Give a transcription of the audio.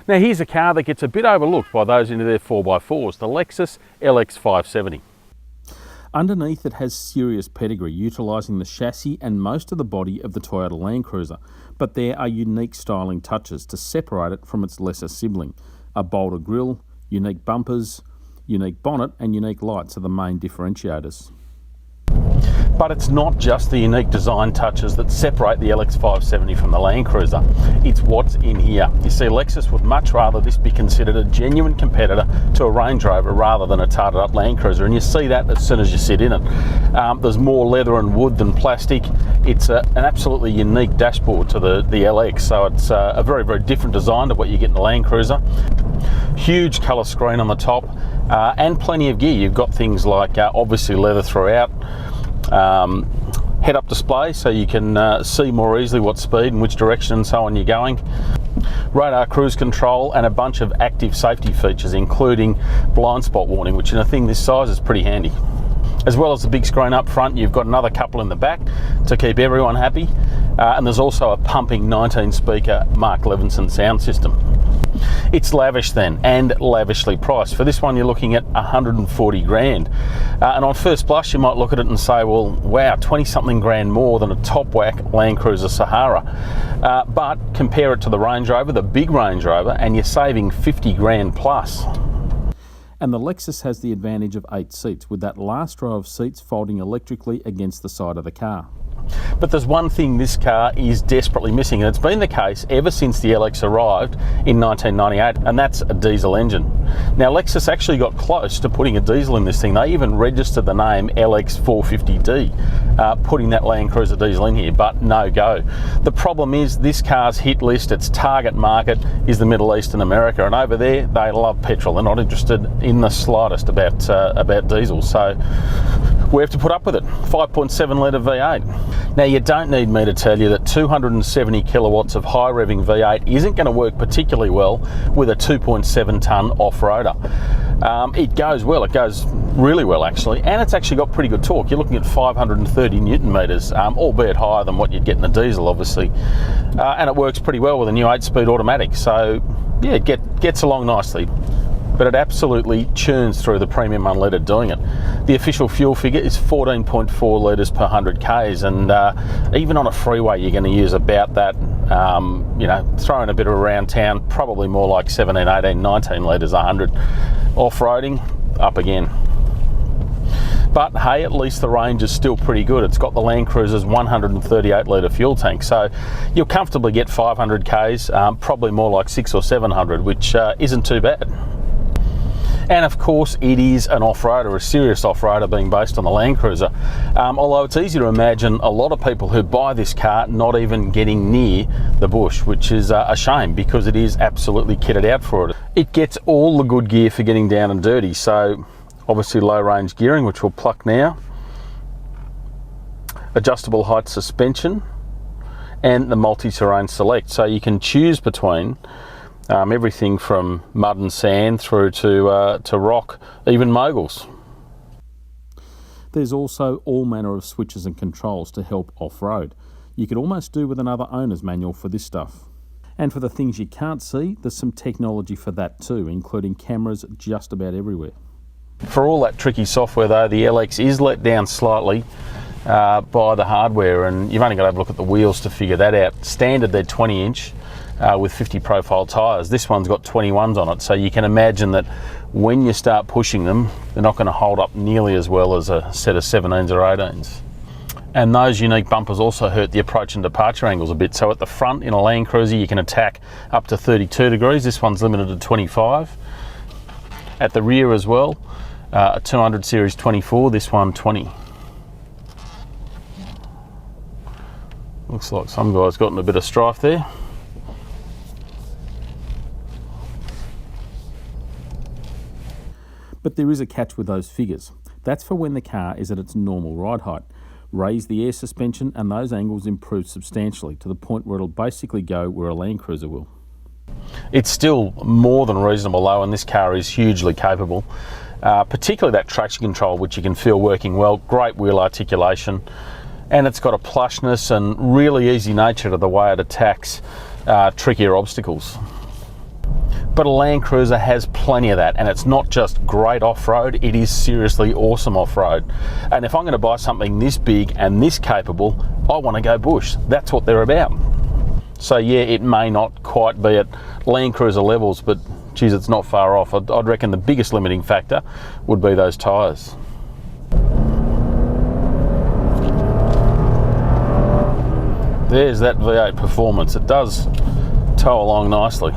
Now here's a car that gets a bit overlooked by those into their 4x4s, the Lexus LX 570. Underneath it has serious pedigree, utilising the chassis and most of the body of the Toyota LandCruiser, but there are unique styling touches to separate it from its lesser sibling. A bolder grille, unique bumpers, unique bonnet and unique lights are the main differentiators. But it's not just the unique design touches that separate the LX 570 from the LandCruiser, it's what's in here. You see, Lexus would much rather this be considered a genuine competitor to a Range Rover rather than a tarted up LandCruiser, and you see that as soon as you sit in it. There's more leather and wood than plastic. It's an absolutely unique dashboard to the LX, so it's a very, very different design to what you get in the LandCruiser. Huge colour screen on the top and plenty of gear. You've got things like obviously leather throughout, head-up display so you can see more easily what speed and which direction and so on you're going. Radar cruise control and a bunch of active safety features, including blind spot warning, which in a thing this size is pretty handy. As well as the big screen up front, you've got another couple in the back to keep everyone happy, and there's also a pumping 19-speaker Mark Levinson sound system. It's lavish then, and lavishly priced. For this one you're looking at 140 grand. And on first blush you might look at it and say, well, wow, 20 something grand more than a top whack LandCruiser Sahara. But compare it to the Range Rover, the big Range Rover, and you're saving 50 grand plus. And the Lexus has the advantage of 8 seats, with that last row of seats folding electrically against the side of the car. But there's one thing this car is desperately missing, and it's been the case ever since the LX arrived in 1998, and that's a diesel engine. Now Lexus actually got close to putting a diesel in this thing. They even registered the name LX 450D, putting that LandCruiser diesel in here, but no go. The problem is this car's hit list, its target market is the Middle East and America, and over there they love petrol. They're not interested in the slightest about diesel, so we have to put up with it. 5.7 litre V8. Now you don't need me to tell you that 270 kilowatts of high revving V8 isn't going to work particularly well with a 2.7 tonne off-roader. It goes well, it goes really well actually, and it's actually got pretty good torque. You're looking at 530 Newton metres, albeit higher than what you'd get in a diesel obviously, and it works pretty well with a new 8-speed automatic, so yeah, it gets along nicely. But it absolutely churns through the premium unleaded doing it. The official fuel figure is 14.4 litres per 100 k's, and even on a freeway you're going to use about that. You know, throwing a bit around town, probably more like 17, 18, 19 litres 100. Off-roading, up again. But hey, at least the range is still pretty good. It's got the LandCruiser's 138 litre fuel tank, so you'll comfortably get 500 k's, probably more like 600 or 700, which isn't too bad. And of course it is an off-roader, a serious off-roader, being based on the LandCruiser. Although it's easy to imagine a lot of people who buy this car not even getting near the bush, which is a shame because it is absolutely kitted out for it. It gets all the good gear for getting down and dirty, so obviously low range gearing, which we'll pluck now, adjustable height suspension, and the multi-terrain select, so you can choose between everything from mud and sand through to rock, even moguls. There's also all manner of switches and controls to help off-road. You could almost do with another owner's manual for this stuff. And for the things you can't see, there's some technology for that too, including cameras just about everywhere. For all that tricky software though, the LX is let down slightly by the hardware, and you've only got to have a look at the wheels to figure that out. Standard, they're 20-inch. With 50 profile tyres. This one's got 21s on it, so you can imagine that when you start pushing them, they're not going to hold up nearly as well as a set of 17s or 18s. And those unique bumpers also hurt the approach and departure angles a bit. So at the front in a LandCruiser you can attack up to 32 degrees. This one's limited to 25. At the rear as well, a 200 series 24, this one 20. Looks like some guy's gotten a bit of strife there. But there is a catch with those figures. That's for when the car is at its normal ride height. Raise the air suspension and those angles improve substantially to the point where it'll basically go where a LandCruiser will. It's still more than reasonable though, and this car is hugely capable. Particularly that traction control, which you can feel working well, great wheel articulation, and it's got a plushness and really easy nature to the way it attacks trickier obstacles. But a LandCruiser has plenty of that, and it's not just great off-road, it is seriously awesome off-road. And if I'm going to buy something this big and this capable, I want to go bush. That's what they're about. So yeah, it may not quite be at LandCruiser levels, but geez, it's not far off. I'd reckon the biggest limiting factor would be those tyres. There's that V8 performance. It does tow along nicely.